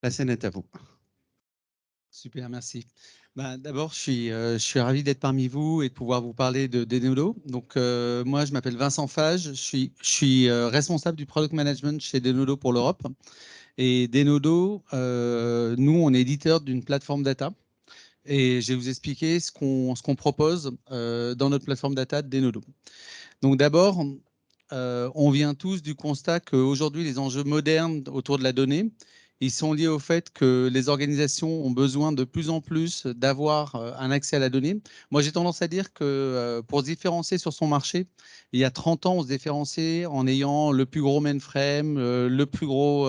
La scène est à vous. Super, merci. D'abord, je suis ravi d'être parmi vous et de pouvoir vous parler de Denodo. Donc, moi, je m'appelle Vincent Fage. Je suis responsable du product management chez Denodo pour l'Europe. Et Denodo, nous, on est éditeur d'une plateforme data. Et je vais vous expliquer ce qu'on propose dans notre plateforme data de Denodo. Donc, d'abord, on vient tous du constat qu'aujourd'hui, les enjeux modernes autour de la donnée, ils sont liés au fait que les organisations ont besoin de plus en plus d'avoir un accès à la donnée. Moi, j'ai tendance à dire que pour se différencier sur son marché, il y a 30 ans, on se différenciait en ayant le plus gros mainframe, les plus gros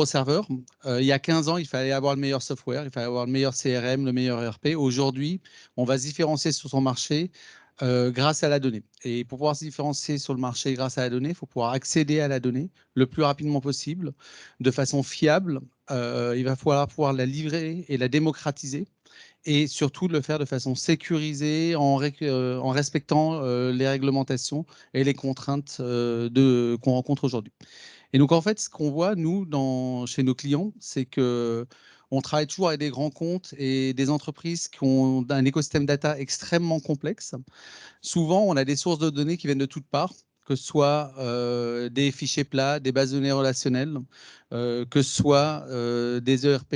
serveurs. Il y a 15 ans, il fallait avoir le meilleur software, il fallait avoir le meilleur CRM, le meilleur ERP. Aujourd'hui, on va se différencier sur son marché grâce à la donnée. Et pour pouvoir se différencier sur le marché grâce à la donnée, il faut pouvoir accéder à la donnée le plus rapidement possible, de façon fiable. Il va falloir pouvoir la livrer et la démocratiser et surtout de le faire de façon sécurisée en respectant les réglementations et les contraintes qu'on rencontre aujourd'hui. Et donc, en fait, ce qu'on voit, nous, chez nos clients, c'est que on travaille toujours avec des grands comptes et des entreprises qui ont un écosystème data extrêmement complexe. Souvent, on a des sources de données qui viennent de toutes parts, que ce soit des fichiers plats, des bases de données relationnelles, que ce soit des ERP,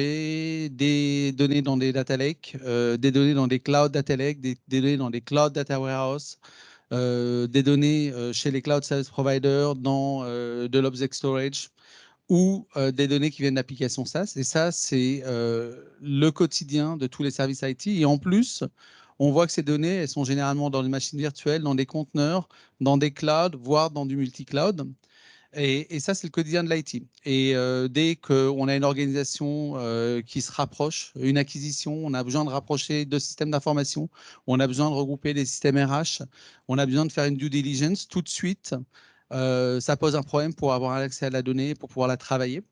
des données dans des data lakes, des données dans des cloud data lakes, des données dans des cloud data warehouse, des données chez les cloud service providers, dans de l'object storage ou des données qui viennent d'applications SaaS. Et ça, c'est le quotidien de tous les services IT. Et en plus, on voit que ces données, elles sont généralement dans des machines virtuelles, dans des conteneurs, dans des clouds, voire dans du multi-cloud. Et ça, c'est le quotidien de l'IT. Et dès qu'on a une organisation qui se rapproche, une acquisition, on a besoin de rapprocher deux systèmes d'information, on a besoin de regrouper des systèmes RH, on a besoin de faire une due diligence tout de suite. Ça pose un problème pour avoir un accès à la donnée, pour pouvoir la travailler.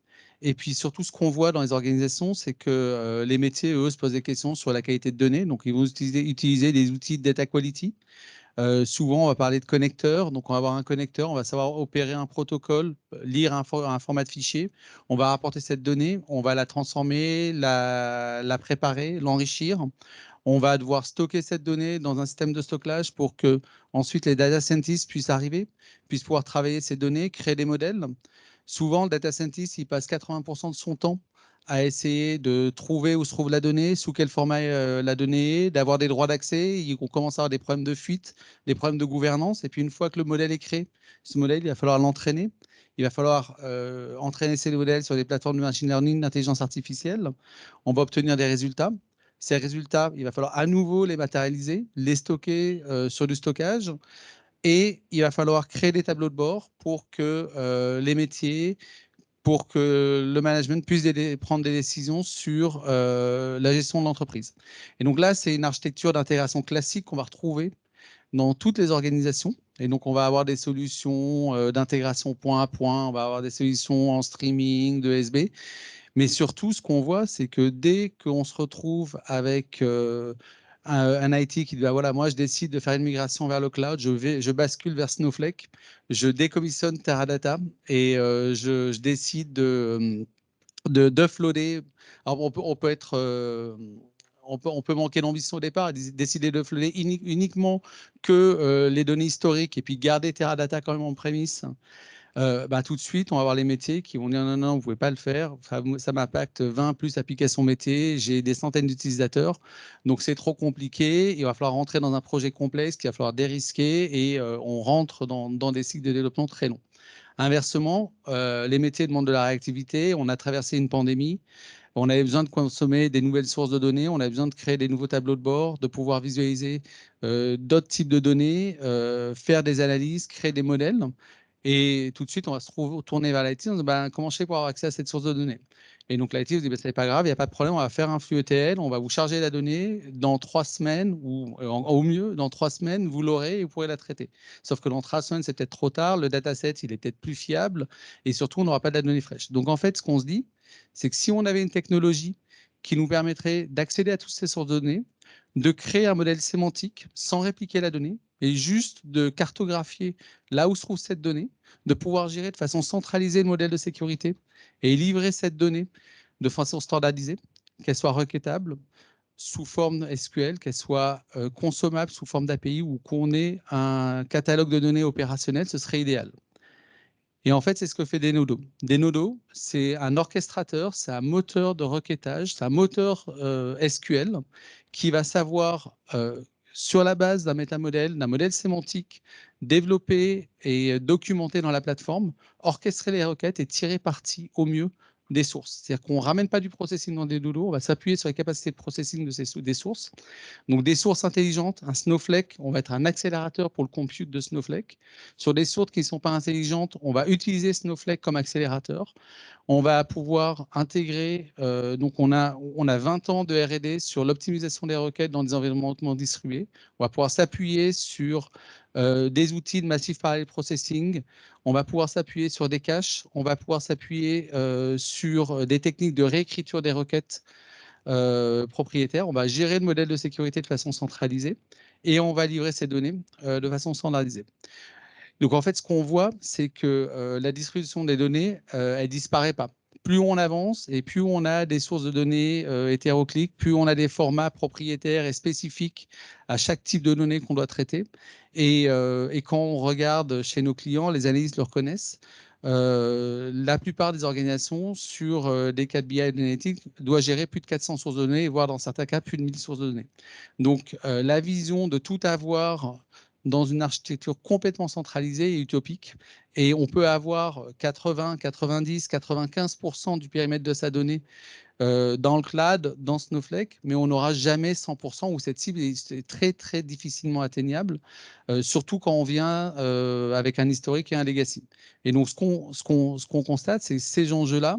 Et puis surtout, ce qu'on voit dans les organisations, c'est que les métiers, eux, se posent des questions sur la qualité de données. Donc, ils vont utiliser des outils de data quality. Souvent, on va parler de connecteurs. Donc, on va avoir un connecteur, on va savoir opérer un protocole, lire un format de fichier. On va rapporter cette donnée, on va la transformer, la préparer, l'enrichir. On va devoir stocker cette donnée dans un système de stockage pour que ensuite les data scientists puissent arriver, puissent pouvoir travailler ces données, créer des modèles. Souvent, le data scientist, il passe 80% de son temps à essayer de trouver où se trouve la donnée, sous quel format la donnée est, d'avoir des droits d'accès. On commence à avoir des problèmes de fuite, des problèmes de gouvernance. Et puis, une fois que le modèle est créé, ce modèle, il va falloir l'entraîner. Il va falloir entraîner ces modèles sur des plateformes de machine learning, d'intelligence artificielle. On va obtenir des résultats. Ces résultats, il va falloir à nouveau les matérialiser, les stocker sur du stockage. Et il va falloir créer des tableaux de bord pour que les métiers, pour que le management puisse prendre des décisions sur la gestion de l'entreprise. Et donc là, c'est une architecture d'intégration classique qu'on va retrouver dans toutes les organisations. Et donc, on va avoir des solutions d'intégration point à point, on va avoir des solutions en streaming, de SB. Mais surtout, ce qu'on voit, c'est que dès qu'on se retrouve avec un IT qui dit, bah voilà, moi, je décide de faire une migration vers le cloud, je bascule vers Snowflake, je décommissionne Teradata et je décide d'uploader. Alors, on peut être... on peut manquer d'ambition au départ, décider de uploader uniquement que les données historiques et puis garder Teradata quand même en prémisse. Tout de suite, on va avoir les métiers qui vont dire non, non, vous ne pouvez pas le faire. Ça m'impacte 20 plus applications métiers. J'ai des centaines d'utilisateurs. Donc, c'est trop compliqué. Il va falloir rentrer dans un projet complexe qu'il va falloir dérisquer et on rentre dans des cycles de développement très longs. Inversement, les métiers demandent de la réactivité. On a traversé une pandémie. On avait besoin de consommer des nouvelles sources de données. On avait besoin de créer des nouveaux tableaux de bord, de pouvoir visualiser d'autres types de données, faire des analyses, créer des modèles. Et tout de suite, on va se tourner vers l'IT. On se dit, comment je fais pour avoir accès à cette source de données? Et donc, l'IT vous dit, ce n'est pas grave, il n'y a pas de problème, on va faire un flux ETL, on va vous charger la donnée dans 3 semaines, ou au mieux, dans 3 semaines, vous l'aurez et vous pourrez la traiter. Sauf que dans 3 semaines, c'est peut-être trop tard, le dataset, il est peut-être plus fiable, et surtout, on n'aura pas de la donnée fraîche. Donc, en fait, ce qu'on se dit, c'est que si on avait une technologie qui nous permettrait d'accéder à toutes ces sources de données, de créer un modèle sémantique sans répliquer la donnée et juste de cartographier là où se trouve cette donnée, de pouvoir gérer de façon centralisée le modèle de sécurité et livrer cette donnée de façon standardisée, qu'elle soit requêtable sous forme SQL, qu'elle soit consommable sous forme d'API ou qu'on ait un catalogue de données opérationnel, ce serait idéal. Et en fait, c'est ce que fait Denodo. Denodo, c'est un orchestrateur, c'est un moteur de requêtage, c'est un moteur SQL qui va savoir, sur la base d'un métamodèle, d'un modèle sémantique, développer et documenter dans la plateforme, orchestrer les requêtes et tirer parti au mieux des sources. C'est-à-dire qu'on ne ramène pas du processing dans Denodo, on va s'appuyer sur les capacités de processing des sources. Donc des sources intelligentes, un Snowflake, on va être un accélérateur pour le compute de Snowflake. Sur des sources qui ne sont pas intelligentes, on va utiliser Snowflake comme accélérateur. On va pouvoir intégrer, donc on a 20 ans de R&D sur l'optimisation des requêtes dans des environnements distribués. On va pouvoir s'appuyer sur des outils de Massive Parallel Processing. On va pouvoir s'appuyer sur des caches. On va pouvoir s'appuyer sur des techniques de réécriture des requêtes propriétaires. On va gérer le modèle de sécurité de façon centralisée et on va livrer ces données de façon standardisée. Donc en fait, ce qu'on voit, c'est que la distribution des données, elle disparaît pas. Plus on avance et plus on a des sources de données hétéroclites, plus on a des formats propriétaires et spécifiques à chaque type de données qu'on doit traiter. Et quand on regarde chez nos clients, les analystes le reconnaissent, la plupart des organisations sur des cas de BI analytics doivent gérer plus de 400 sources de données, voire dans certains cas plus de 1000 sources de données. Donc la vision de tout avoir dans une architecture complètement centralisée et utopique. Et on peut avoir 80, 90, 95% du périmètre de sa donnée dans le cloud, dans Snowflake, mais on n'aura jamais 100% où cette cible est très, très difficilement atteignable, surtout quand on vient avec un historique et un legacy. Et donc, ce qu'on constate, c'est que ces enjeux-là,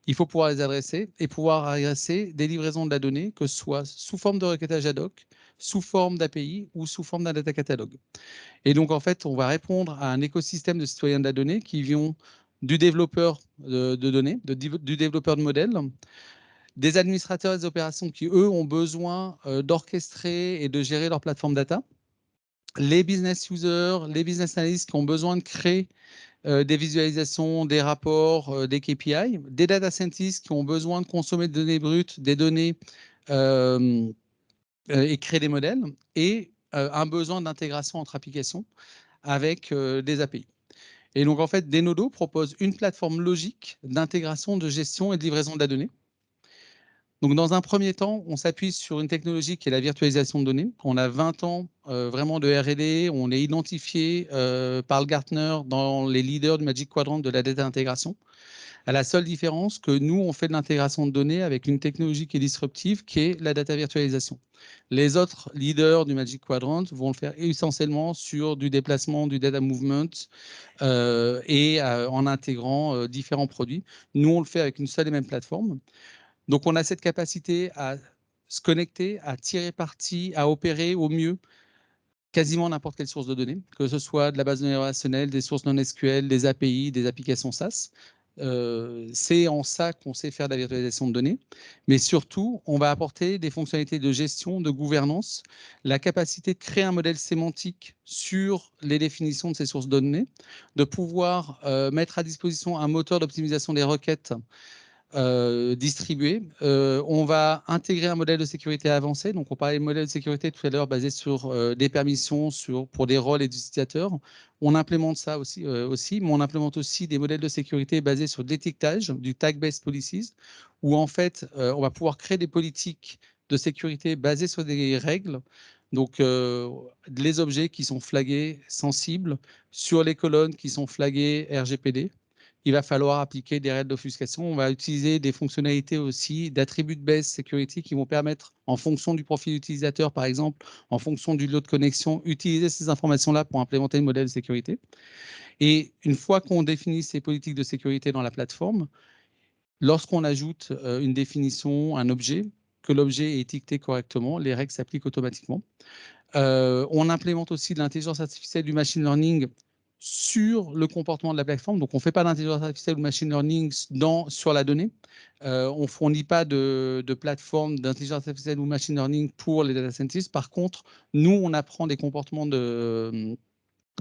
il faut pouvoir les adresser et pouvoir adresser des livraisons de la donnée, que ce soit sous forme de requêtage ad hoc, sous forme d'API ou sous forme d'un data catalogue. Et donc, en fait, on va répondre à un écosystème de citoyens de la donnée qui vont du développeur de données, du développeur de modèles, des administrateurs des opérations qui, eux, ont besoin d'orchestrer et de gérer leur plateforme data, les business users, les business analysts qui ont besoin de créer des visualisations, des rapports, des KPI, des data scientists qui ont besoin de consommer des données brutes, des données et créer des modèles, et un besoin d'intégration entre applications avec des API. Et donc, en fait, Denodo propose une plateforme logique d'intégration, de gestion et de livraison de la donnée. Donc, dans un premier temps, on s'appuie sur une technologie qui est la virtualisation de données. On a 20 ans vraiment de R&D. On est identifié par le Gartner dans les leaders du Magic Quadrant de la data intégration. À la seule différence que nous, on fait de l'intégration de données avec une technologie qui est disruptive, qui est la data virtualisation. Les autres leaders du Magic Quadrant vont le faire essentiellement sur du déplacement, du data movement et en intégrant différents produits. Nous, on le fait avec une seule et même plateforme. Donc, on a cette capacité à se connecter, à tirer parti, à opérer au mieux quasiment n'importe quelle source de données, que ce soit de la base de données relationnelle, des sources non SQL, des API, des applications SaaS. C'est en ça qu'on sait faire de la virtualisation de données. Mais surtout, on va apporter des fonctionnalités de gestion, de gouvernance, la capacité de créer un modèle sémantique sur les définitions de ces sources de données, de pouvoir mettre à disposition un moteur d'optimisation des requêtes distribué. On va intégrer un modèle de sécurité avancé. Donc, on parlait de modèle de sécurité tout à l'heure basé sur des permissions pour des rôles et des utilisateurs. On implémente ça aussi, mais on implémente aussi des modèles de sécurité basés sur l'étiquetage, du tag-based policies, où en fait, on va pouvoir créer des politiques de sécurité basées sur des règles. Donc, les objets qui sont flagués sensibles sur les colonnes qui sont flaguées RGPD. Il va falloir appliquer des règles d'offuscation. On va utiliser des fonctionnalités aussi d'attributs de base security qui vont permettre, en fonction du profil utilisateur, par exemple, en fonction du lot de connexion, utiliser ces informations-là pour implémenter le modèle de sécurité. Et une fois qu'on définit ces politiques de sécurité dans la plateforme, lorsqu'on ajoute une définition, un objet, que l'objet est étiqueté correctement, les règles s'appliquent automatiquement. On implémente aussi de l'intelligence artificielle, du machine learning sur le comportement de la plateforme. Donc, on ne fait pas d'intelligence artificielle ou machine learning sur la donnée. On ne fournit pas de plateforme d'intelligence artificielle ou machine learning pour les data scientists. Par contre, nous, on apprend des comportements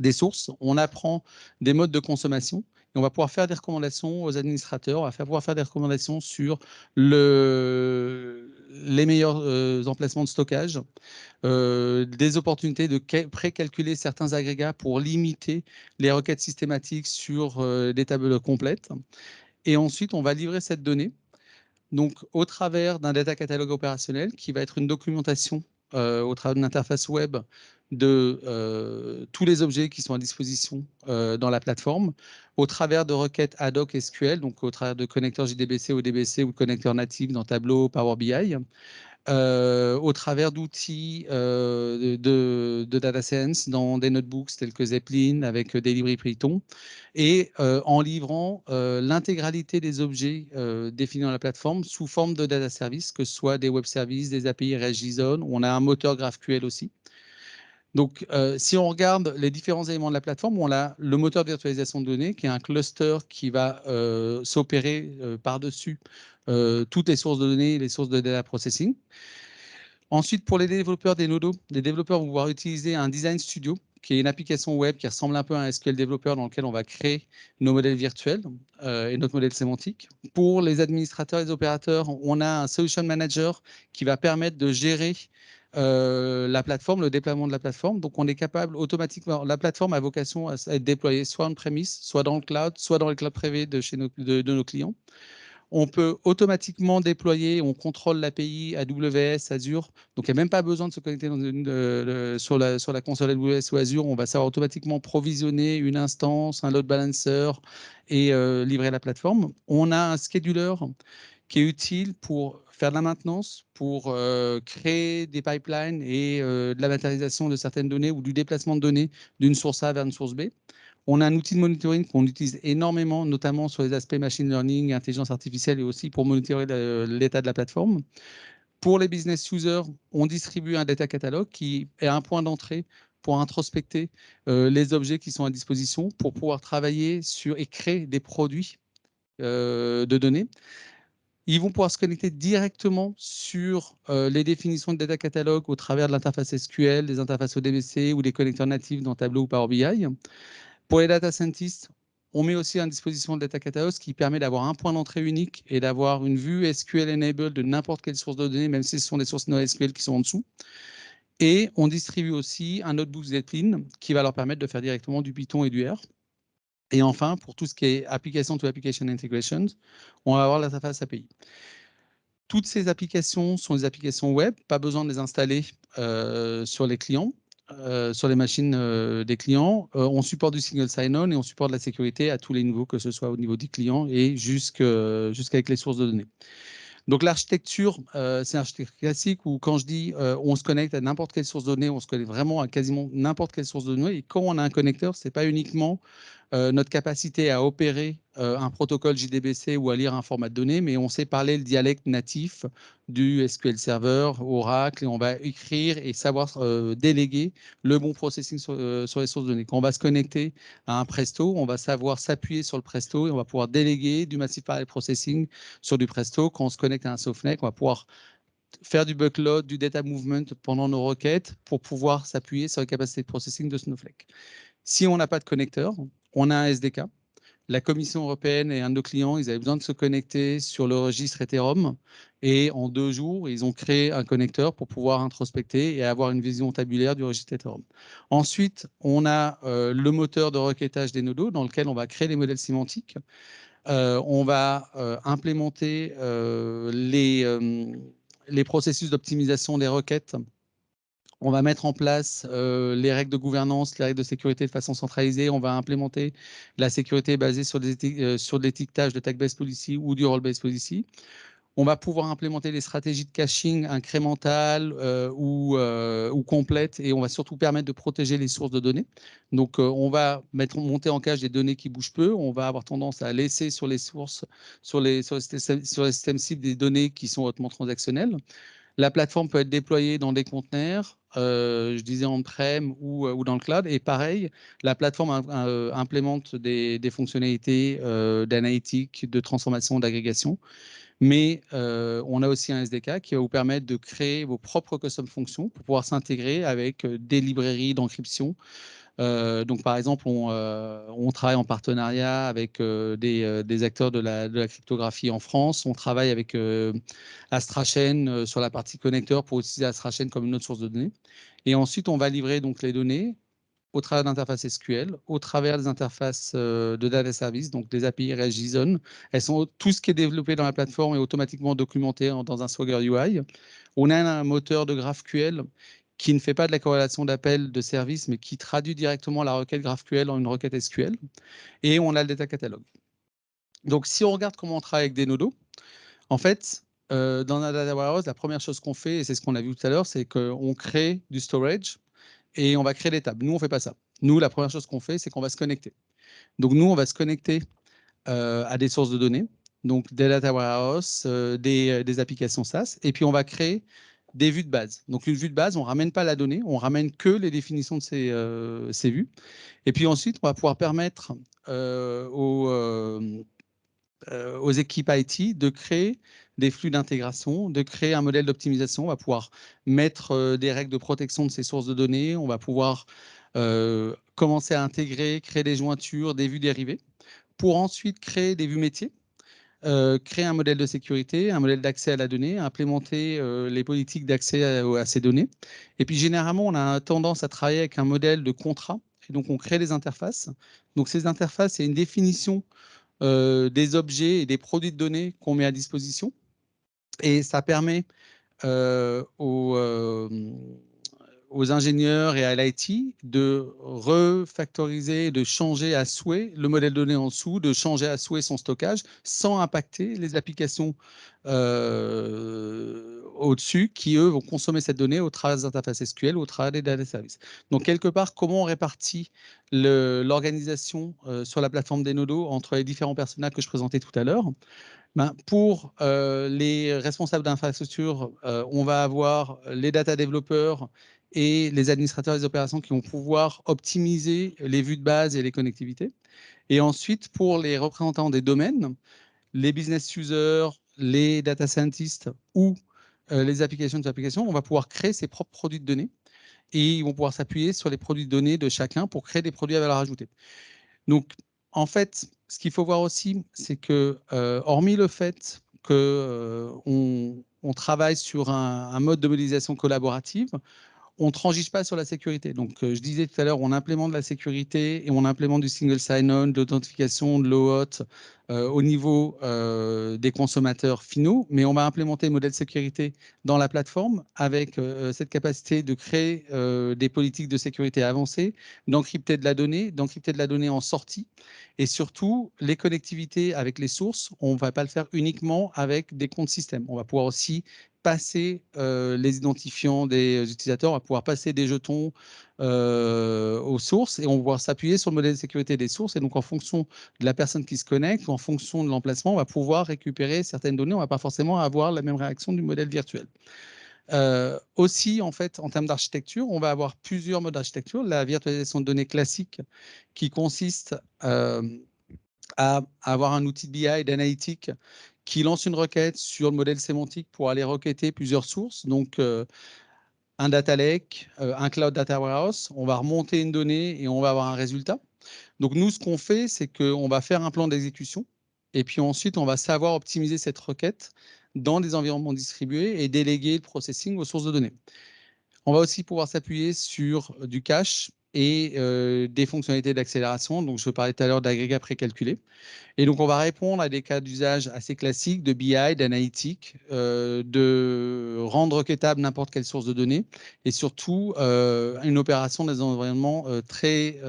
des sources, on apprend des modes de consommation et on va pouvoir faire des recommandations aux administrateurs, on va pouvoir faire des recommandations sur les meilleurs emplacements de stockage, des opportunités de précalculer certains agrégats pour limiter les requêtes systématiques sur des tables complètes. Et ensuite, on va livrer cette donnée donc au travers d'un data catalogue opérationnel qui va être une documentation au travers d'une interface web de tous les objets qui sont à disposition dans la plateforme, au travers de requêtes ad hoc SQL, donc au travers de connecteurs JDBC, ODBC ou connecteurs natifs dans Tableau, Power BI, au travers d'outils de data science dans des notebooks tels que Zeppelin avec des librairies Python et en livrant l'intégralité des objets définis dans la plateforme sous forme de data service, que ce soit des web services, des API REST-JSON, on a un moteur GraphQL aussi. Donc, si on regarde les différents éléments de la plateforme, on a le moteur de virtualisation de données, qui est un cluster qui va s'opérer par-dessus toutes les sources de données et les sources de data processing. Ensuite, pour les développeurs des nodos, les développeurs vont pouvoir utiliser un Design Studio, qui est une application web qui ressemble un peu à un SQL Developer dans lequel on va créer nos modèles virtuels et notre modèle sémantique. Pour les administrateurs et les opérateurs, on a un Solution Manager qui va permettre de gérer la plateforme, le déploiement de la plateforme. Donc, on est capable automatiquement, la plateforme a vocation à être déployée soit on-premise, soit dans le cloud, soit dans les clouds privés de nos clients. On peut automatiquement déployer, on contrôle l'API AWS, Azure. Donc, il n'y a même pas besoin de se connecter sur la console AWS ou Azure. On va savoir automatiquement provisionner une instance, un load balancer et livrer la plateforme. On a un scheduler qui est utile pour faire de la maintenance, pour créer des pipelines et de la matérialisation de certaines données ou du déplacement de données d'une source A vers une source B. On a un outil de monitoring qu'on utilise énormément, notamment sur les aspects machine learning, intelligence artificielle et aussi pour monitorer l'état de la plateforme. Pour les business users, on distribue un data catalogue qui est un point d'entrée pour introspecter les objets qui sont à disposition pour pouvoir travailler sur et créer des produits de données. Ils vont pouvoir se connecter directement sur les définitions de data catalogue au travers de l'interface SQL, des interfaces ODBC ou des connecteurs natifs dans Tableau ou Power BI. Pour les data scientists, on met aussi à disposition le data catalog qui permet d'avoir un point d'entrée unique et d'avoir une vue SQL enabled de n'importe quelle source de données, même si ce sont des sources NoSQL qui sont en dessous. Et on distribue aussi un notebook Zeppelin qui va leur permettre de faire directement du Python et du R. Et enfin, pour tout ce qui est application to application integrations, on va avoir l'interface API. Toutes ces applications sont des applications web, pas besoin de les installer sur les clients. Sur les machines des clients. On supporte du single sign-on et on supporte la sécurité à tous les niveaux, que ce soit au niveau des clients et jusqu'avec les sources de données. Donc l'architecture, c'est une architecture classique où quand je dis on se connecte à n'importe quelle source de données, on se connecte vraiment à quasiment n'importe quelle source de données. Et quand on a un connecteur, ce n'est pas uniquement notre capacité à opérer un protocole JDBC ou à lire un format de données, mais on sait parler le dialecte natif du SQL Server, Oracle, et on va écrire et savoir déléguer le bon processing sur les sources de données. Quand on va se connecter à un Presto, on va savoir s'appuyer sur le Presto et on va pouvoir déléguer du Massive Parallel Processing sur du Presto. Quand on se connecte à un Snowflake, on va pouvoir faire du buckload, du data movement pendant nos requêtes pour pouvoir s'appuyer sur les capacités de processing de Snowflake. Si on n'a pas de connecteur, on a un SDK. La Commission européenne et un de nos clients, ils avaient besoin de se connecter sur le registre Ethereum et en 2 jours, ils ont créé un connecteur pour pouvoir introspecter et avoir une vision tabulaire du registre Ethereum. Ensuite, on a le moteur de requêtage des nodos dans lequel on va créer les modèles sémantiques. On va implémenter les processus d'optimisation des requêtes. On va mettre en place les règles de gouvernance, les règles de sécurité de façon centralisée. On va implémenter la sécurité basée sur de l'étiquetage de tag-based policy ou du role-based policy. On va pouvoir implémenter les stratégies de caching incrémentales ou complètes et on va surtout permettre de protéger les sources de données. Donc, on va monter en cache des données qui bougent peu. On va avoir tendance à laisser sur les sources, sur les systèmes cibles des données qui sont hautement transactionnelles. La plateforme peut être déployée dans des conteneurs, je disais on-prem ou dans le cloud. Et pareil, la plateforme implémente des fonctionnalités d'analytique, de transformation, d'agrégation. Mais on a aussi un SDK qui va vous permettre de créer vos propres custom fonctions pour pouvoir s'intégrer avec des librairies d'encryption. Donc, par exemple, on travaille en partenariat avec des acteurs de la cryptographie en France. On travaille avec AstraChain sur la partie connecteur pour utiliser AstraChain comme une autre source de données. Et ensuite, on va livrer donc les données au travers d'interfaces SQL, au travers des interfaces de data service, donc des API REST JSON. Tout ce qui est développé dans la plateforme est automatiquement documenté dans un Swagger UI. On a un moteur de GraphQL qui ne fait pas de la corrélation d'appel de service, mais qui traduit directement la requête GraphQL en une requête SQL. Et on a le data catalog. Donc, si on regarde comment on travaille avec des nodos, en fait, dans la data warehouse, la première chose qu'on fait, et c'est ce qu'on a vu tout à l'heure, c'est qu'on crée du storage et on va créer des tables. Nous, on ne fait pas ça. Nous, la première chose qu'on fait, c'est qu'on va se connecter. Donc, nous, on va se connecter à des sources de données, donc des data warehouse, des applications SaaS, et puis on va créer des vues de base. Donc, une vue de base, on ne ramène pas la donnée, on ramène que les définitions de ces vues. Et puis ensuite, on va pouvoir permettre aux équipes IT de créer des flux d'intégration, de créer un modèle d'optimisation. On va pouvoir mettre des règles de protection de ces sources de données. On va pouvoir commencer à intégrer, créer des jointures, des vues dérivées, pour ensuite créer des vues métiers, créer un modèle de sécurité, un modèle d'accès à la donnée, implémenter les politiques d'accès à ces données. Et puis généralement, on a tendance à travailler avec un modèle de contrat. Et donc, on crée des interfaces. Donc, ces interfaces, c'est une définition des objets et des produits de données qu'on met à disposition. Et ça permet aux ingénieurs et à l'IT de refactoriser, de changer à souhait le modèle de données en dessous, de changer à souhait son stockage sans impacter les applications au-dessus qui, eux, vont consommer cette donnée au travers des interfaces SQL ou au travers des data services. Donc, quelque part, comment on répartit l'organisation sur la plateforme des nodos entre les différents personnages que je présentais tout à l'heure? Pour les responsables d'infrastructure, on va avoir les data développeurs et les administrateurs des opérations qui vont pouvoir optimiser les vues de base et les connectivités. Et ensuite, pour les représentants des domaines, les business users, les data scientists ou les applications de applications, on va pouvoir créer ses propres produits de données et ils vont pouvoir s'appuyer sur les produits de données de chacun pour créer des produits à valeur ajoutée. Donc, en fait, ce qu'il faut voir aussi, c'est que, hormis le fait qu'on travaille sur un mode de modélisation collaborative, on ne transige pas sur la sécurité. Donc, je disais tout à l'heure, on implémente la sécurité et on implémente du single sign-on, de l'authentification, de l'OAuth au niveau des consommateurs finaux, mais on va implémenter le modèle de sécurité dans la plateforme avec cette capacité de créer des politiques de sécurité avancées, d'encrypter de la donnée en sortie et surtout les connectivités avec les sources. On ne va pas le faire uniquement avec des comptes système. On va pouvoir aussi passer les identifiants des utilisateurs, on va pouvoir passer des jetons aux sources et on va pouvoir s'appuyer sur le modèle de sécurité des sources. Et donc, en fonction de la personne qui se connecte, en fonction de l'emplacement, on va pouvoir récupérer certaines données. On ne va pas forcément avoir la même réaction du modèle virtuel. Aussi, en fait, en termes d'architecture, on va avoir plusieurs modes d'architecture. La virtualisation de données classique qui consiste à avoir un outil de BI d'analytique qui lance une requête sur le modèle sémantique pour aller requêter plusieurs sources. Donc, un data lake, un cloud data warehouse, on va remonter une donnée et on va avoir un résultat. Donc, nous, ce qu'on fait, c'est qu'on va faire un plan d'exécution et puis ensuite, on va savoir optimiser cette requête dans des environnements distribués et déléguer le processing aux sources de données. On va aussi pouvoir s'appuyer sur du cache et des fonctionnalités d'accélération. Donc, je parlais tout à l'heure d'agrégats précalculés. Et donc, on va répondre à des cas d'usage assez classiques de BI, d'analytique, de rendre requêtable n'importe quelle source de données et surtout une opération dans des environnements très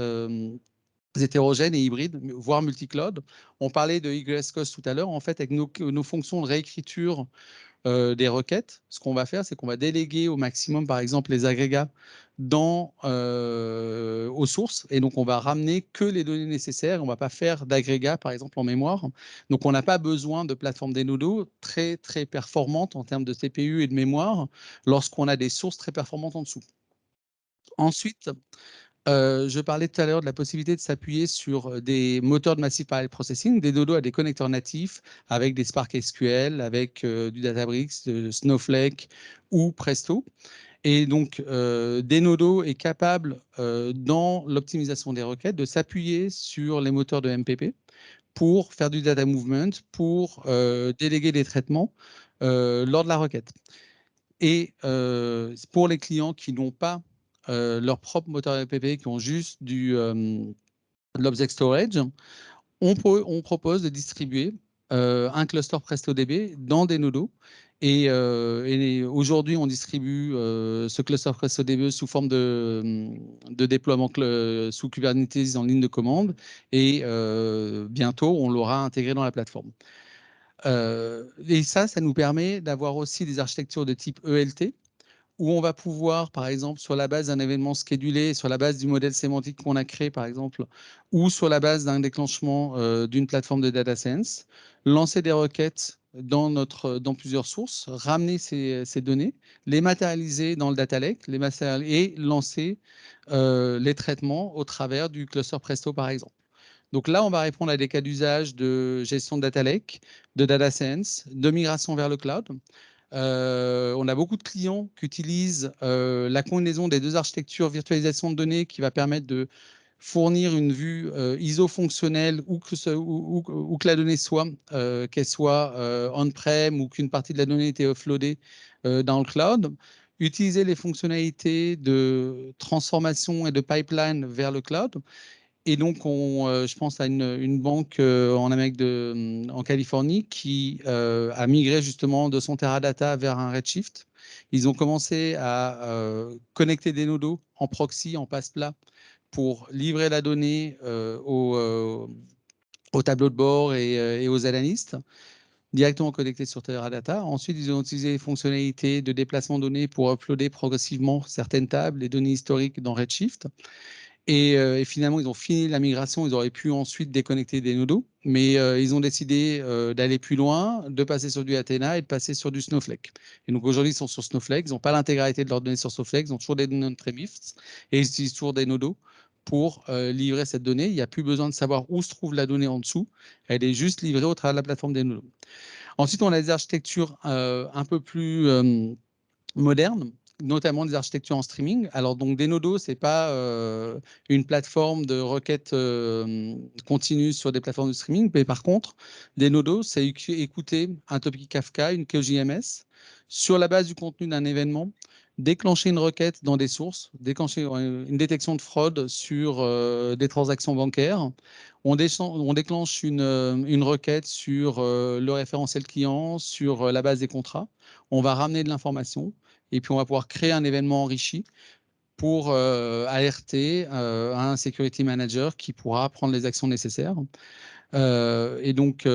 hétérogènes et hybrides, voire multi-cloud. On parlait de egress cost tout à l'heure. En fait, avec nos fonctions de réécriture des requêtes, ce qu'on va faire, c'est qu'on va déléguer au maximum, par exemple, les agrégats aux sources. Et donc, on va ramener que les données nécessaires. On ne va pas faire d'agrégat, par exemple, en mémoire. Donc, on n'a pas besoin de plateforme Denodo très, très performante en termes de CPU et de mémoire lorsqu'on a des sources très performantes en dessous. Ensuite, je parlais tout à l'heure de la possibilité de s'appuyer sur des moteurs de Massive Parallel Processing. Denodo a des connecteurs natifs avec des Spark SQL, avec du Databricks, de Snowflake ou Presto. Et donc, Denodo est capable, dans l'optimisation des requêtes, de s'appuyer sur les moteurs de MPP pour faire du data movement, pour déléguer des traitements lors de la requête. Et pour les clients qui n'ont pas leur propre moteur MPP, qui ont juste de l'Object Storage, on propose de distribuer un cluster PrestoDB dans Denodo. Et aujourd'hui, on distribue ce cluster PrestoDB sous forme de déploiement sous Kubernetes en ligne de commande. Et bientôt, on l'aura intégré dans la plateforme. Et ça nous permet d'avoir aussi des architectures de type ELT, où on va pouvoir, par exemple, sur la base d'un événement schedulé, sur la base du modèle sémantique qu'on a créé, par exemple, ou sur la base d'un déclenchement d'une plateforme de data science, lancer des requêtes dans plusieurs sources, ramener ces données, les matérialiser dans le data lake, et lancer les traitements au travers du cluster Presto, par exemple. Donc là, on va répondre à des cas d'usage de gestion de data lake, de data science, de migration vers le cloud. On a beaucoup de clients qui utilisent la combinaison des deux architectures virtualisation de données qui va permettre de fournir une vue ISO fonctionnelle où que la donnée soit, qu'elle soit on-prem ou qu'une partie de la donnée était offloadée dans le cloud. Utiliser les fonctionnalités de transformation et de pipeline vers le cloud. Et donc, je pense à une banque en Californie qui a migré justement de son Teradata vers un Redshift. Ils ont commencé à connecter des nodos en proxy, en passe-plat, pour livrer la donnée au tableau de bord et aux analystes, directement connectés sur Teradata. Ensuite, ils ont utilisé les fonctionnalités de déplacement de données pour uploader progressivement certaines tables, les données historiques dans Redshift. Et finalement, ils ont fini la migration. Ils auraient pu ensuite déconnecter des nodos, mais ils ont décidé d'aller plus loin, de passer sur du Athena et de passer sur du Snowflake. Et donc aujourd'hui, ils sont sur Snowflake. Ils n'ont pas l'intégralité de leurs données sur Snowflake. Ils ont toujours des données on-premise et ils utilisent toujours des nodos pour livrer cette donnée. Il n'y a plus besoin de savoir où se trouve la donnée en dessous. Elle est juste livrée au travers de la plateforme des nodos. Ensuite, on a des architectures un peu plus modernes, notamment des architectures en streaming. Alors, donc, Denodo, ce n'est pas une plateforme de requête continue sur des plateformes de streaming, mais par contre, Denodo, c'est écouter un topic Kafka, une QJMS, sur la base du contenu d'un événement, déclencher une requête dans des sources, déclencher une détection de fraude sur des transactions bancaires. On déclenche une requête sur le référentiel client, sur la base des contrats. On va ramener de l'information et puis on va pouvoir créer un événement enrichi pour alerter un security manager qui pourra prendre les actions nécessaires. Et donc,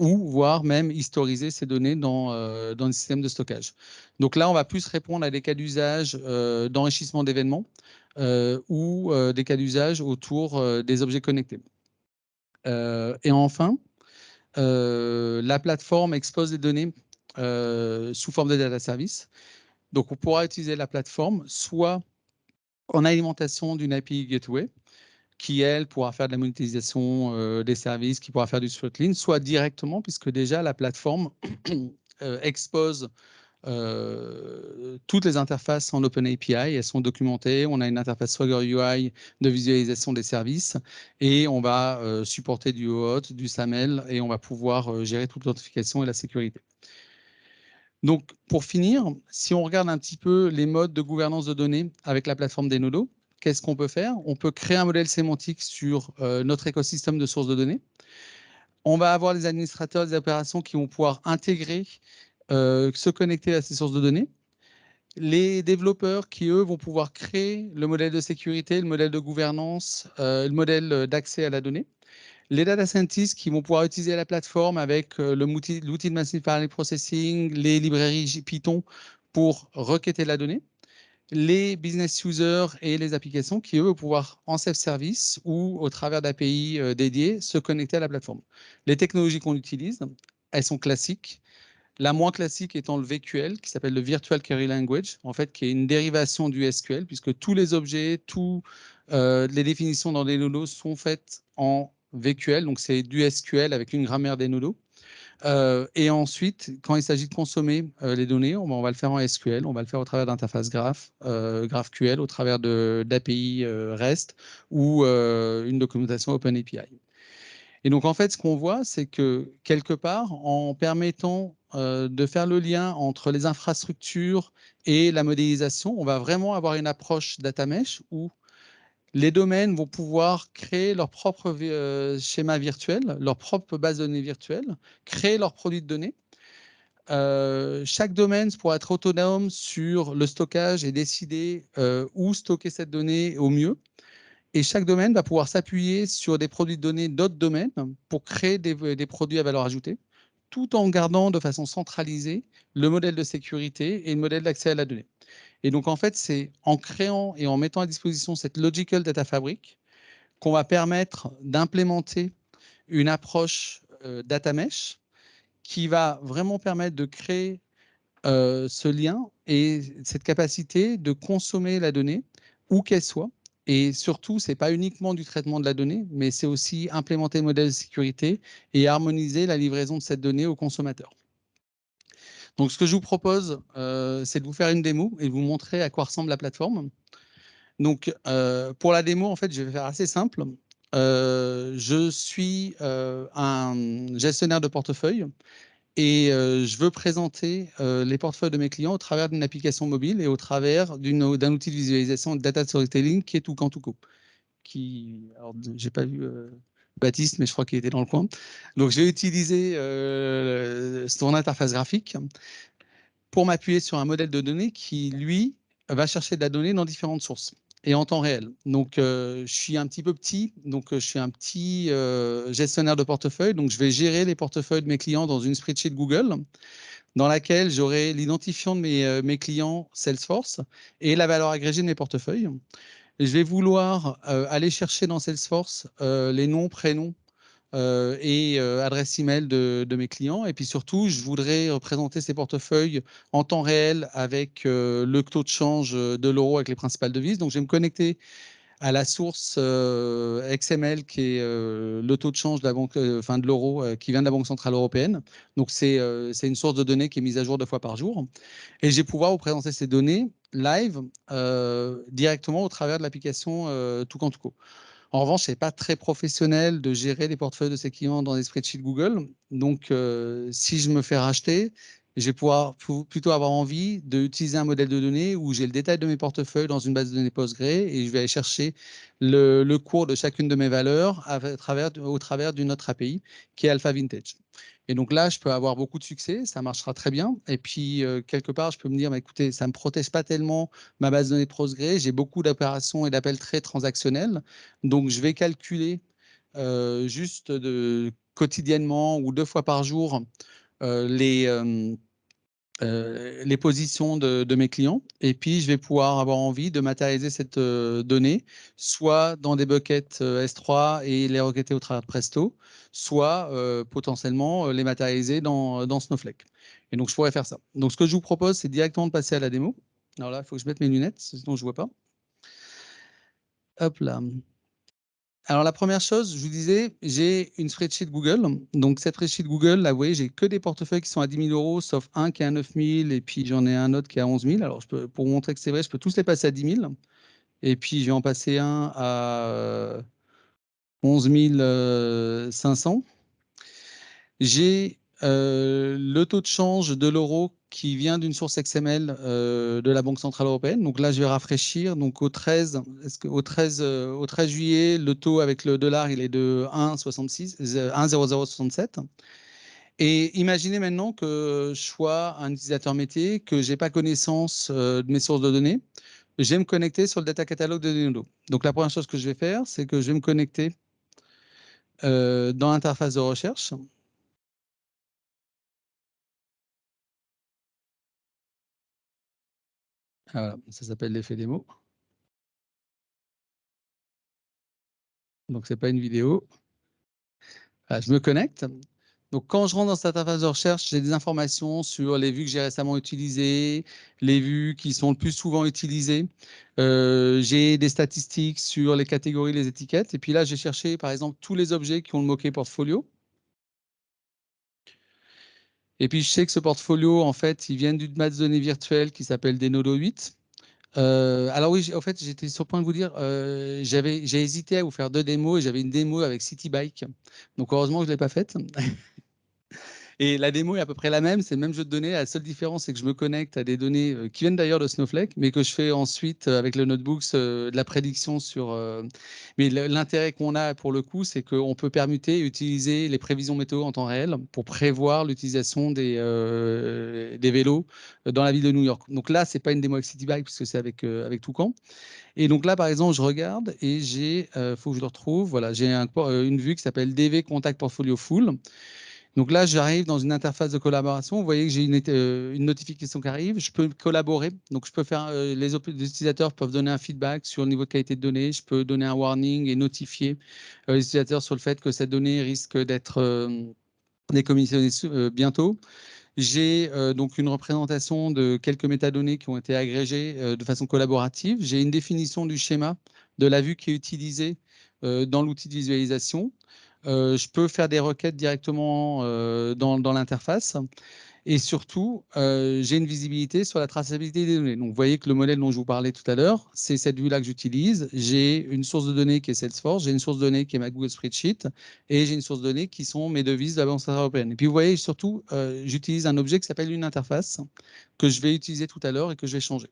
ou voire même historiser ces données dans le système de stockage. Donc là, on va plus répondre à des cas d'usage d'enrichissement d'événements ou des cas d'usage autour des objets connectés. Et enfin, la plateforme expose des données sous forme de data service. Donc, on pourra utiliser la plateforme soit en alimentation d'une API Gateway, qui, elle, pourra faire de la monétisation des services, qui pourra faire du throttling, soit directement, puisque déjà la plateforme expose toutes les interfaces en OpenAPI. Elles sont documentées. On a une interface Swagger UI de visualisation des services et on va supporter du OAuth, du SAML et on va pouvoir gérer toute l'authentification et la sécurité. Donc, pour finir, si on regarde un petit peu les modes de gouvernance de données avec la plateforme Denodo, qu'est-ce qu'on peut faire? On peut créer un modèle sémantique sur notre écosystème de sources de données. On va avoir les administrateurs des opérations qui vont pouvoir intégrer, se connecter à ces sources de données. Les développeurs qui, eux, vont pouvoir créer le modèle de sécurité, le modèle de gouvernance, le modèle d'accès à la donnée. Les data scientists qui vont pouvoir utiliser la plateforme avec l'outil de Massive Parallel Processing, les librairies Python pour requêter la donnée. les business users et les applications qui, eux, vont pouvoir en self-service ou au travers d'API dédiés se connecter à la plateforme. Les technologies qu'on utilise, elles sont classiques. La moins classique étant le VQL, qui s'appelle le Virtual Query Language, en fait, qui est une dérivation du SQL, puisque tous les objets, toutes les définitions dans des nodos sont faites en VQL, donc c'est du SQL avec une grammaire des nodos. Et ensuite, quand il s'agit de consommer les données, on va le faire en SQL, on va le faire au travers d'interfaces GraphQL, au travers d'API REST ou une documentation OpenAPI. Et donc, en fait, ce qu'on voit, c'est que quelque part, en permettant de faire le lien entre les infrastructures et la modélisation, on va vraiment avoir une approche data mesh où les domaines vont pouvoir créer leur propre schéma virtuel, leur propre base de données virtuelle, créer leurs produits de données. Chaque domaine pourra être autonome sur le stockage et décider où stocker cette donnée au mieux. Et chaque domaine va pouvoir s'appuyer sur des produits de données d'autres domaines pour créer des produits à valeur ajoutée, tout en gardant de façon centralisée le modèle de sécurité et le modèle d'accès à la donnée. Et donc, en fait, c'est en créant et en mettant à disposition cette Logical Data Fabric qu'on va permettre d'implémenter une approche data mesh qui va vraiment permettre de créer ce lien et cette capacité de consommer la donnée où qu'elle soit. Et surtout, ce n'est pas uniquement du traitement de la donnée, mais c'est aussi implémenter le modèle de sécurité et harmoniser la livraison de cette donnée au consommateur. Donc, ce que je vous propose, c'est de vous faire une démo et de vous montrer à quoi ressemble la plateforme. Donc, pour la démo, en fait, je vais faire assez simple. Je suis un gestionnaire de portefeuille et je veux présenter les portefeuilles de mes clients au travers d'une application mobile et au travers d'un outil de visualisation de data storytelling qui est Toucan2Co. Alors, j'ai pas vu Baptiste, mais je crois qu'il était dans le coin. Donc, j'ai utilisé son interface graphique pour m'appuyer sur un modèle de données qui, lui, va chercher de la donnée dans différentes sources et en temps réel. Donc, je suis un petit peu petit, donc je suis un petit gestionnaire de portefeuille. Donc, je vais gérer les portefeuilles de mes clients dans une spreadsheet Google dans laquelle j'aurai l'identifiant de mes clients Salesforce et la valeur agrégée de mes portefeuilles. Et je vais vouloir aller chercher dans Salesforce les noms, prénoms et adresse email de mes clients. Et puis surtout, je voudrais représenter ces portefeuilles en temps réel avec le taux de change de l'euro avec les principales devises. Donc, je vais me connecter à la source XML qui est le taux de change de la banque, de l'euro qui vient de la Banque centrale européenne. Donc, c'est une source de données qui est mise à jour 2 fois par jour. Et je vais pouvoir vous présenter ces données live directement au travers de l'application Toucan2Co. En revanche, ce n'est pas très professionnel de gérer les portefeuilles de ses clients dans des spreadsheets Google. Donc, si je me fais racheter, je vais pouvoir plutôt avoir envie d'utiliser un modèle de données où j'ai le détail de mes portefeuilles dans une base de données Postgre et je vais aller chercher le cours de chacune de mes valeurs au travers d'une autre API qui est Alpha Vintage. Et donc là, je peux avoir beaucoup de succès, ça marchera très bien. Et puis, quelque part, je peux me dire, bah, écoutez, ça ne me protège pas tellement ma base de données Postgre. J'ai beaucoup d'opérations et d'appels très transactionnels. Donc, je vais calculer juste quotidiennement ou 2 fois par jour les positions de mes clients. Et puis, je vais pouvoir avoir envie de matérialiser cette donnée, soit dans des buckets S3 et les requêter au travers de Presto, soit potentiellement les matérialiser dans Snowflake. Et donc, je pourrais faire ça. Donc, ce que je vous propose, c'est directement de passer à la démo. Alors là, il faut que je mette mes lunettes, sinon je ne vois pas. Hop là. Alors, la première chose, je vous disais, j'ai une spreadsheet Google. Donc, cette spreadsheet Google, là, vous voyez, j'ai que des portefeuilles qui sont à 10 000 euros, sauf un qui est à 9 000, et puis j'en ai un autre qui est à 11 000. Alors, pour vous montrer que c'est vrai, je peux tous les passer à 10 000. Et puis, je vais en passer un à 11 500. J'ai le taux de change de l'euro qui vient d'une source XML de la Banque centrale européenne. Donc là, je vais rafraîchir. Donc au 13 juillet, le taux avec le dollar, il est de 1,0067. Et imaginez maintenant que je sois un utilisateur métier, que je n'ai pas connaissance de mes sources de données. Je vais me connecter sur le data catalogue de Denodo. Donc la première chose que je vais faire, c'est que je vais me connecter dans l'interface de recherche. Voilà, ça s'appelle l'effet démo. Donc, ce n'est pas une vidéo. Voilà, je me connecte. Donc, quand je rentre dans cette interface de recherche, j'ai des informations sur les vues que j'ai récemment utilisées, les vues qui sont le plus souvent utilisées. J'ai des statistiques sur les catégories, les étiquettes. Et puis là, j'ai cherché, par exemple, tous les objets qui ont le mot-clé portfolio. Et puis, je sais que ce portfolio, en fait, il vient d'une base de données virtuelle qui s'appelle Denodo 8. Alors oui, en fait, j'étais sur le point de vous dire, j'ai hésité à vous faire deux démos et j'avais une démo avec Citybike. Donc, heureusement que je ne l'ai pas faite. Et la démo est à peu près la même, c'est le même jeu de données. La seule différence, c'est que je me connecte à des données qui viennent d'ailleurs de Snowflake, mais que je fais ensuite avec le Notebooks de la prédiction sur. Mais l'intérêt qu'on a pour le coup, c'est qu'on peut permuter et utiliser les prévisions météo en temps réel pour prévoir l'utilisation des vélos dans la ville de New York. Donc là, c'est pas une démo avec Citybike puisque c'est avec Toucan. Et donc là, par exemple, je regarde et j'ai, faut que je le retrouve. Voilà, j'ai une vue qui s'appelle DV Contact Portfolio Full. Donc là, j'arrive dans une interface de collaboration. Vous voyez que j'ai une notification qui arrive. Je peux collaborer. Donc, je peux faire, les utilisateurs peuvent donner un feedback sur le niveau de qualité de données. Je peux donner un warning et notifier les utilisateurs sur le fait que cette donnée risque d'être décommissionnée bientôt. J'ai donc une représentation de quelques métadonnées qui ont été agrégées de façon collaborative. J'ai une définition du schéma de la vue qui est utilisée dans l'outil de visualisation. Je peux faire des requêtes directement dans l'interface. Et surtout, j'ai une visibilité sur la traçabilité des données. Donc, vous voyez que le modèle dont je vous parlais tout à l'heure, c'est cette vue-là que j'utilise. J'ai une source de données qui est Salesforce, j'ai une source de données qui est ma Google Spreadsheet, et j'ai une source de données qui sont mes devises de la Banque centrale européenne. Et puis, vous voyez, surtout, j'utilise un objet qui s'appelle une interface, que je vais utiliser tout à l'heure et que je vais changer.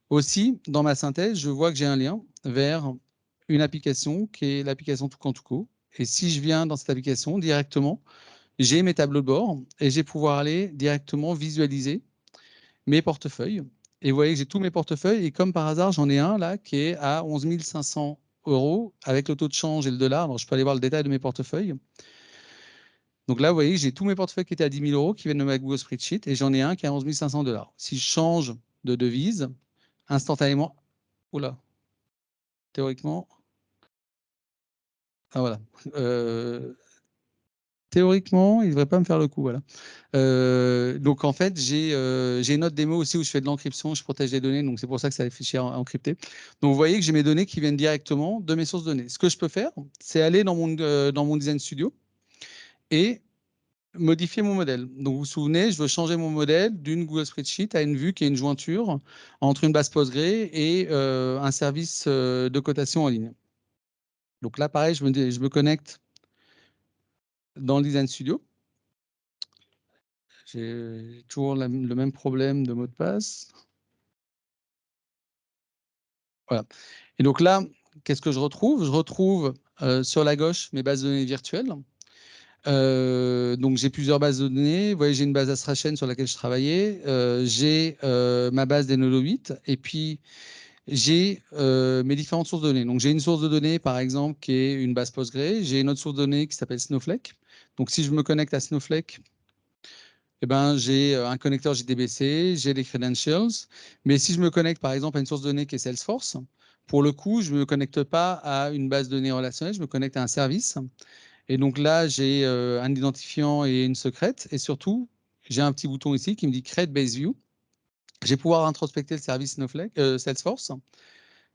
Aussi, dans ma synthèse, je vois que j'ai un lien vers une application qui est l'application Toucan Touco. Et si je viens dans cette application directement, j'ai mes tableaux de bord et je vais pouvoir aller directement visualiser mes portefeuilles. Et vous voyez que j'ai tous mes portefeuilles et comme par hasard, j'en ai un là qui est à 11 500 € avec le taux de change et le dollar. Alors, je peux aller voir le détail de mes portefeuilles. Donc là, vous voyez, j'ai tous mes portefeuilles qui étaient à 10 000 € qui viennent de ma Google Spreadsheet et j'en ai un qui est à 11 500 $. Si je change de devise, instantanément, oula, théoriquement, ah voilà, théoriquement, il ne devrait pas me faire le coup, voilà. Donc en fait, j'ai une autre démo aussi où je fais de l'encryption, je protège les données, donc c'est pour ça que ça affiche encrypté. Donc vous voyez que j'ai mes données qui viennent directement de mes sources de données. Ce que je peux faire, c'est aller dans mon Design Studio et modifier mon modèle. Donc vous vous souvenez, je veux changer mon modèle d'une Google Spreadsheet à une vue qui est une jointure entre une base Postgre et un service de cotation en ligne. Donc là, pareil, je me connecte dans le Design Studio. J'ai toujours le même problème de mot de passe. Voilà. Et donc là, qu'est-ce que je retrouve? Je retrouve sur la gauche mes bases de données virtuelles. Donc j'ai plusieurs bases de données. Vous voyez, j'ai une base AstraChain sur laquelle je travaillais. J'ai ma base des Nodo 8 et puis j'ai mes différentes sources de données. Donc j'ai une source de données, par exemple, qui est une base Postgre. J'ai une autre source de données qui s'appelle Snowflake. Donc si je me connecte à Snowflake, eh ben, j'ai un connecteur JDBC, j'ai les credentials. Mais si je me connecte, par exemple, à une source de données qui est Salesforce, pour le coup, je ne me connecte pas à une base de données relationnelle, je me connecte à un service. Et donc là, j'ai un identifiant et une secrète. Et surtout, j'ai un petit bouton ici qui me dit Create Base View. Je vais pouvoir introspecter le service Snowflake, Salesforce.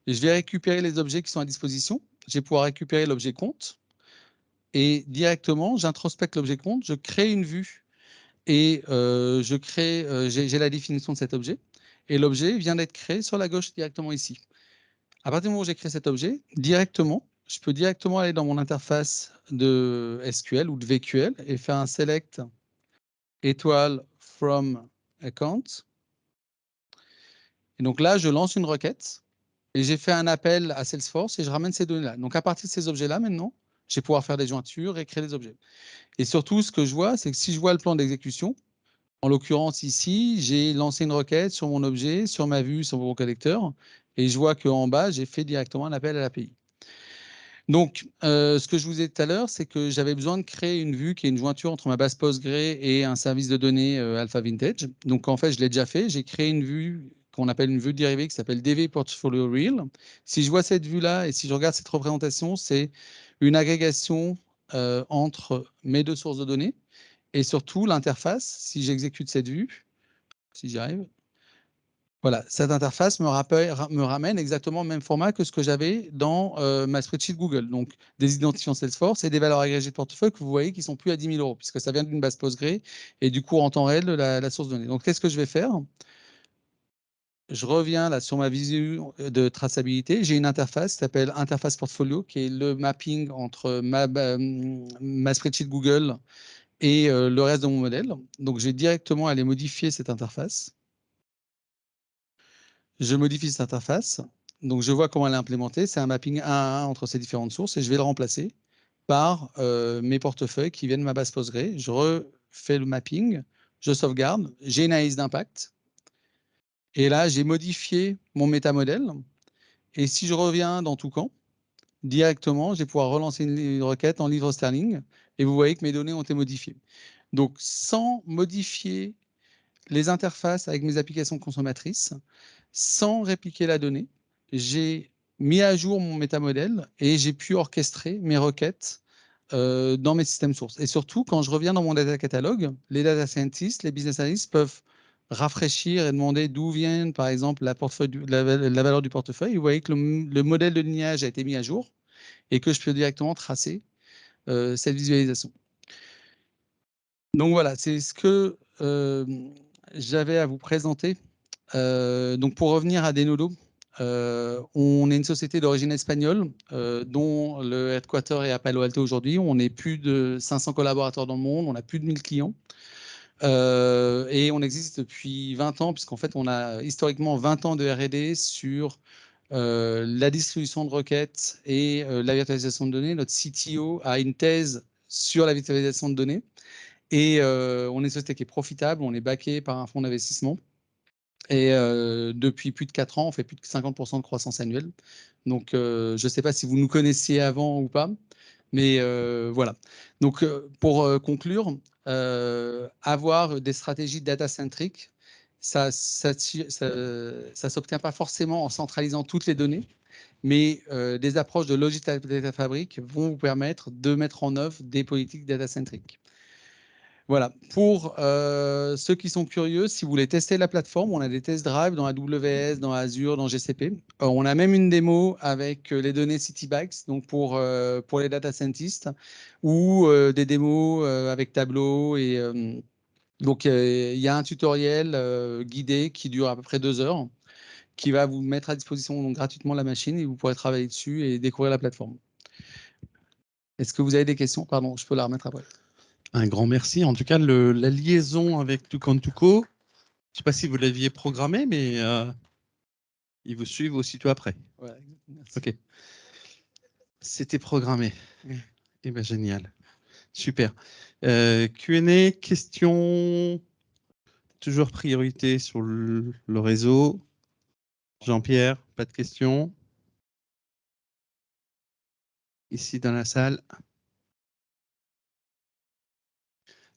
Et je vais récupérer les objets qui sont à disposition. Je vais pouvoir récupérer l'objet compte. Et directement, j'introspecte l'objet compte, je crée une vue et j'ai la définition de cet objet. Et l'objet vient d'être créé sur la gauche directement ici. À partir du moment où j'ai créé cet objet, directement, je peux directement aller dans mon interface de SQL ou de VQL et faire un select étoile from account. Et donc là, je lance une requête et j'ai fait un appel à Salesforce et je ramène ces données-là. Donc à partir de ces objets-là, maintenant, je vais pouvoir faire des jointures et créer des objets. Et surtout, ce que je vois, c'est que si je vois le plan d'exécution, en l'occurrence, ici, j'ai lancé une requête sur mon objet, sur ma vue, sur mon collecteur, et je vois qu'en bas, j'ai fait directement un appel à l'API. Donc, ce que je vous ai dit tout à l'heure, c'est que j'avais besoin de créer une vue qui est une jointure entre ma base Postgre et un service de données Alpha Vintage. Donc, en fait, je l'ai déjà fait. J'ai créé une vue qu'on appelle une vue dérivée qui s'appelle DV Portfolio Real. Si je vois cette vue-là et si je regarde cette représentation, c'est une agrégation entre mes deux sources de données et surtout l'interface, si j'exécute cette vue, si j'y arrive, voilà, cette interface me ramène exactement le même format que ce que j'avais dans ma spreadsheet Google. Donc, des identifiants Salesforce et des valeurs agrégées de portefeuille que vous voyez qui ne sont plus à 10 000 €, puisque ça vient d'une base Postgre et du coup en temps réel de la source de données. Donc, qu'est-ce que je vais faire? Je reviens là sur ma visu de traçabilité. J'ai une interface qui s'appelle Interface Portfolio, qui est le mapping entre ma spreadsheet Google et le reste de mon modèle. Donc, je vais directement aller modifier cette interface. Je modifie cette interface. Donc, je vois comment elle est implémentée. C'est un mapping 1 à 1 entre ces différentes sources et je vais le remplacer par mes portefeuilles qui viennent de ma base Postgre. Je refais le mapping, je sauvegarde, j'ai une analyse d'impact. Et là, j'ai modifié mon métamodèle. Et si je reviens dans Toucan, directement, je vais pouvoir relancer une requête en livre sterling. Et vous voyez que mes données ont été modifiées. Donc, sans modifier les interfaces avec mes applications consommatrices, sans répliquer la donnée, j'ai mis à jour mon métamodèle et j'ai pu orchestrer mes requêtes dans mes systèmes sources. Et surtout, quand je reviens dans mon data catalogue, les data scientists, les business analysts peuvent rafraîchir et demander d'où vient, par exemple, la valeur du portefeuille. Vous voyez que le modèle de lignage a été mis à jour et que je peux directement tracer cette visualisation. Donc voilà, c'est ce que j'avais à vous présenter. Donc pour revenir à Denodo, on est une société d'origine espagnole dont le headquarter est à Palo Alto aujourd'hui. On est plus de 500 collaborateurs dans le monde, on a plus de 1000 clients. Et on existe depuis 20 ans, puisqu'en fait, on a historiquement 20 ans de R&D sur la distribution de requêtes et la virtualisation de données. Notre CTO a une thèse sur la virtualisation de données. Et on est une société qui est profitable, on est backé par un fonds d'investissement. Et depuis plus de 4 ans, on fait plus de 50% de croissance annuelle. Donc, je ne sais pas si vous nous connaissiez avant ou pas, mais voilà. Donc, pour conclure, avoir des stratégies data-centriques, ça ne s'obtient pas forcément en centralisant toutes les données, mais des approches de Logical Data Fabric vont vous permettre de mettre en œuvre des politiques data-centriques. Voilà. Pour ceux qui sont curieux, si vous voulez tester la plateforme, on a des test drive dans AWS, dans Azure, dans GCP. On a même une démo avec les données CityBags, donc pour les data scientists, ou des démos avec Tableau. Et donc, il y a un tutoriel guidé qui dure à peu près 2 heures, qui va vous mettre à disposition donc, gratuitement la machine et vous pourrez travailler dessus et découvrir la plateforme. Est-ce que vous avez des questions? Pardon, je peux la remettre après. Un grand merci. En tout cas, la liaison avec Toucan Touco, je ne sais pas si vous l'aviez programmé, mais ils vous suivent aussitôt après. Voilà, merci. OK. C'était programmé. Eh bien, génial. Super. Q&A, questions, toujours priorité sur le réseau. Jean-Pierre, pas de questions? Ici dans la salle.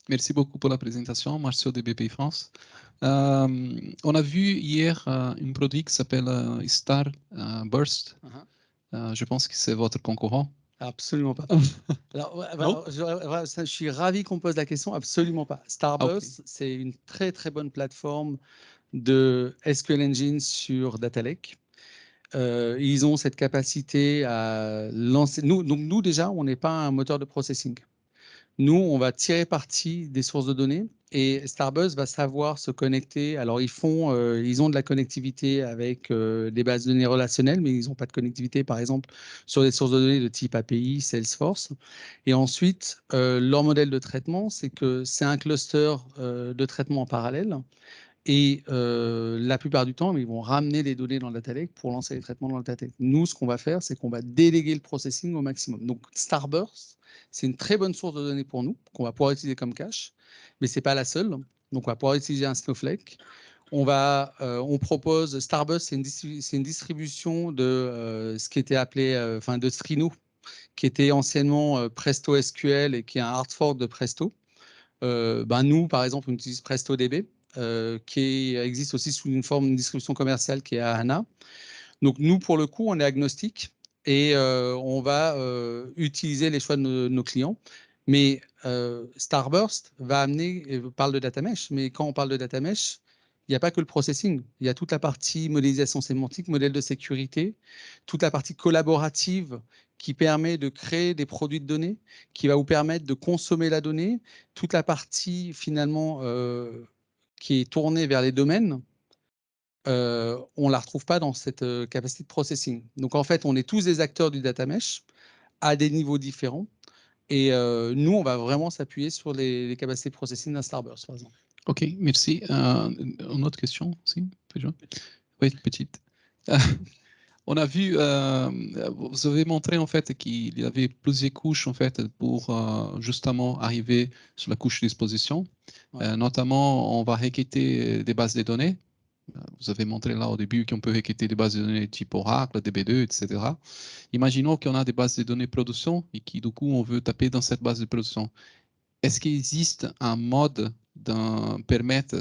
Merci beaucoup pour la présentation, Marceau de BPI France. On a vu hier un produit qui s'appelle Starburst. Je pense que c'est votre concurrent. Absolument pas. Alors, je suis ravi qu'on pose la question. Absolument pas. Starburst, c'est une très très bonne plateforme de SQL Engine sur Data Lake. Ils ont cette capacité à lancer. Nous déjà, on n'est pas un moteur de processing. Nous, on va tirer parti des sources de données et Starbuzz va savoir se connecter. Alors, ils ont de la connectivité avec des bases de données relationnelles, mais ils n'ont pas de connectivité, par exemple, sur des sources de données de type API, Salesforce. Et ensuite, leur modèle de traitement, c'est que c'est un cluster de traitement en parallèle. Et la plupart du temps, ils vont ramener les données dans le data lake pour lancer les traitements dans le data lake. Nous, ce qu'on va faire, c'est qu'on va déléguer le processing au maximum. Donc, Starburst, c'est une très bonne source de données pour nous, qu'on va pouvoir utiliser comme cache, mais ce n'est pas la seule. Donc, on va pouvoir utiliser un Snowflake. On propose, Starburst, c'est une distribution de ce qui était appelé, de Strino, qui était anciennement Presto SQL et qui est un hard fork de Presto. Nous, par exemple, on utilise PrestoDB. qui existe aussi sous une forme de distribution commerciale qui est Ahana. Donc nous, pour le coup, on est agnostique et on va utiliser les choix de nos clients. Mais Starburst va amener, on parle de data mesh, mais quand on parle de data mesh, il n'y a pas que le processing. Il y a toute la partie modélisation sémantique, modèle de sécurité, toute la partie collaborative qui permet de créer des produits de données, qui va vous permettre de consommer la donnée, toute la partie finalement qui est tournée vers les domaines. On ne la retrouve pas dans cette capacité de processing. Donc en fait, on est tous des acteurs du data mesh à des niveaux différents. Et nous, on va vraiment s'appuyer sur les capacités de processing d'un Starburst, par exemple. OK, merci. Une autre question aussi, oui, petite. On a vu, vous avez montré en fait qu'il y avait plusieurs couches en fait pour justement arriver sur la couche d'exposition. Ouais. Notamment, on va requêter des bases de données. Vous avez montré là au début qu'on peut requêter des bases de données type Oracle, DB2, etc. Imaginons qu'on a des bases de données production et qui du coup on veut taper dans cette base de production. Est-ce qu'il existe un mode de permettre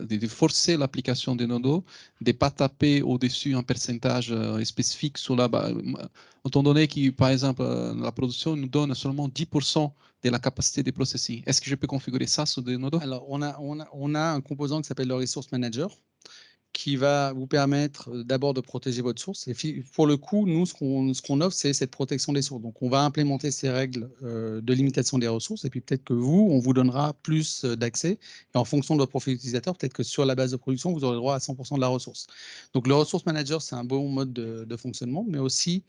de forcer l'application de Nodo, de ne pas taper au-dessus un pourcentage spécifique sur la base, étant donné que, par exemple, la production nous donne seulement 10% de la capacité de processing. Est-ce que je peux configurer ça sur des Nodo? Alors, on a un composant qui s'appelle le Resource Manager, qui va vous permettre d'abord de protéger votre source. Et pour le coup, nous, ce qu'on offre, c'est cette protection des sources. Donc, on va implémenter ces règles de limitation des ressources. Et puis, peut-être que vous, on vous donnera plus d'accès. Et en fonction de votre profil utilisateur, peut-être que sur la base de production, vous aurez droit à 100% de la ressource. Donc, le Resource Manager, c'est un bon mode de fonctionnement, mais aussi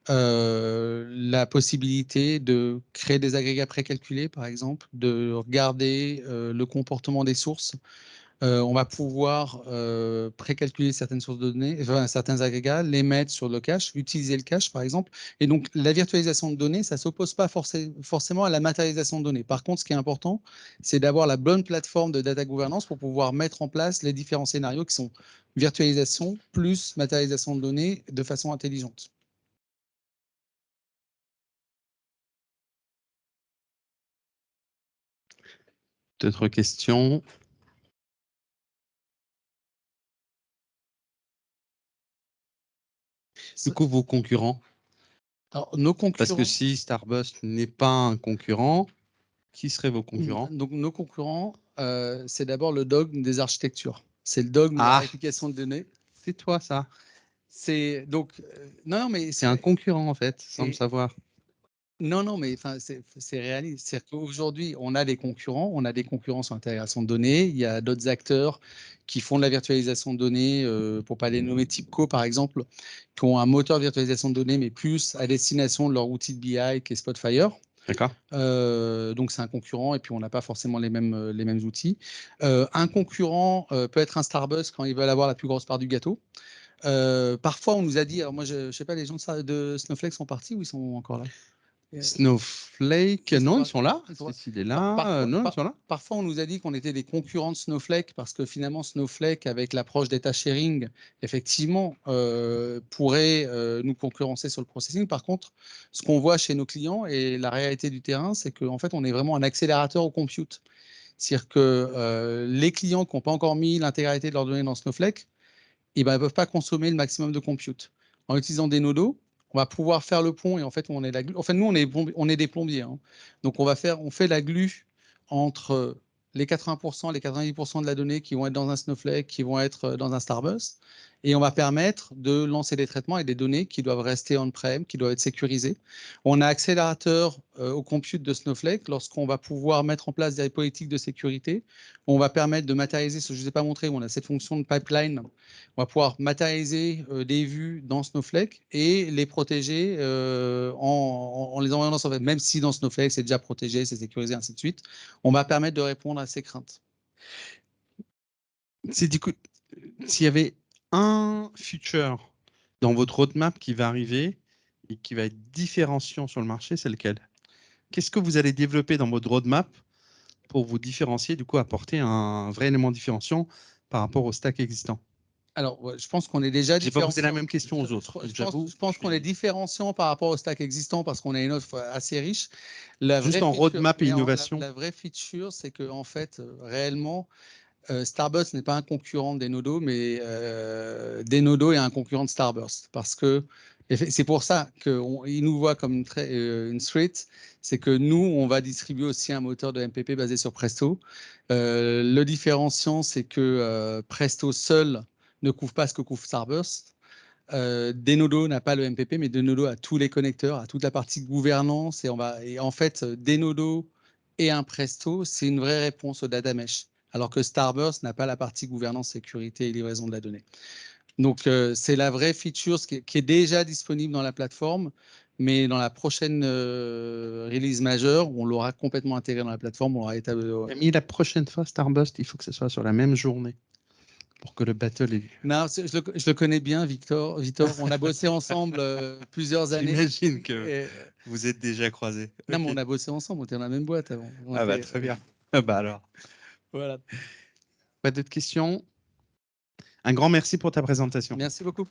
la possibilité de créer des agrégats précalculés, par exemple, de regarder le comportement des sources. On va pouvoir précalculer certaines sources de données, enfin, certains agrégats, les mettre sur le cache, utiliser le cache par exemple. Et donc la virtualisation de données, ça ne s'oppose pas forcément à la matérialisation de données. Par contre, ce qui est important, c'est d'avoir la bonne plateforme de data governance pour pouvoir mettre en place les différents scénarios qui sont virtualisation plus matérialisation de données de façon intelligente. D'autres questions? Du coup, vos concurrents? Alors, nos concurrents. Parce que si Starburst n'est pas un concurrent, qui seraient vos concurrents? Donc, nos concurrents, c'est d'abord le dogme des architectures. C'est le dogme de la réplication de données. C'est toi, ça. C'est donc non, mais c'est un concurrent en fait, sans le savoir. Non, mais enfin, c'est réaliste. C'est qu'aujourd'hui, on a des concurrents sur l'intégration de données. Il y a d'autres acteurs qui font de la virtualisation de données, pour pas les nommer, TIBCO par exemple, qui ont un moteur de virtualisation de données, mais plus à destination de leur outil de BI qui est Spotfire. D'accord. Donc c'est un concurrent et puis on n'a pas forcément les mêmes outils. Un concurrent peut être un Starburst quand ils veulent avoir la plus grosse part du gâteau. Parfois, on nous a dit, alors moi je sais pas, les gens de Snowflake sont partis ou ils sont encore là? Snowflake, non, ils sont là. S'il est là, non, ils sont là. Parfois, on nous a dit qu'on était des concurrents de Snowflake parce que finalement, Snowflake, avec l'approche data sharing, effectivement, pourrait nous concurrencer sur le processing. Par contre, ce qu'on voit chez nos clients et la réalité du terrain, c'est qu'en fait, on est vraiment un accélérateur au compute. C'est-à-dire que les clients qui n'ont pas encore mis l'intégralité de leurs données dans Snowflake, ils ne peuvent pas consommer le maximum de compute. En utilisant des nodos, on va pouvoir faire le pont et en fait, on est la glue. En fait, nous, on est des plombiers. Hein. Donc, on fait la glue entre les 80%, les 90% de la donnée qui vont être dans un Snowflake, qui vont être dans un Starburst. Et on va permettre de lancer des traitements et des données qui doivent rester on-prem, qui doivent être sécurisées. On a accélérateur au compute de Snowflake lorsqu'on va pouvoir mettre en place des politiques de sécurité. On va permettre de matérialiser, ce que je ne vous ai pas montré, on a cette fonction de pipeline. On va pouvoir matérialiser des vues dans Snowflake et les protéger en les envoyant dans Snowflake. Même si dans Snowflake, c'est déjà protégé, c'est sécurisé, ainsi de suite. On va permettre de répondre à ces craintes. Du coup, s'il y avait un feature dans votre roadmap qui va arriver et qui va être différenciant sur le marché, c'est lequel? Qu'est-ce que vous allez développer dans votre roadmap pour vous différencier, du coup, apporter un vrai élément différenciant par rapport au stack existant? Alors, ouais, je pense qu'on est déjà différenciant. Je n'ai pas posé la même question aux autres. Je pense qu'on est différenciant par rapport au stack existant parce qu'on a une offre assez riche. Juste en roadmap et innovation. La vraie feature, c'est que en fait, réellement, Starburst n'est pas un concurrent d'Enodo, mais Denodo est un concurrent de Starburst. Parce que c'est pour ça qu'ils nous voient comme une suite. C'est que nous, on va distribuer aussi un moteur de MPP basé sur Presto. Le différenciant, c'est que Presto seul ne couvre pas ce que couvre Starburst. Denodo n'a pas le MPP, mais Denodo a tous les connecteurs, a toute la partie gouvernance. Et en fait, Denodo et un Presto, c'est une vraie réponse au data mesh. Alors que Starburst n'a pas la partie gouvernance, sécurité et livraison de la donnée. Donc, c'est la vraie feature qui est déjà disponible dans la plateforme, mais dans la prochaine release majeure, on l'aura complètement intégré dans la plateforme. On l'aura établi. Mais la prochaine fois, Starburst, il faut que ce soit sur la même journée pour que le battle ait... Non, je le connais bien, Victor. On a bossé ensemble plusieurs années. J'imagine que vous êtes déjà croisés. Non, mais on a bossé ensemble, on était dans la même boîte avant. Très bien. Alors. Voilà. Pas d'autres questions? Un grand merci pour ta présentation. Merci beaucoup.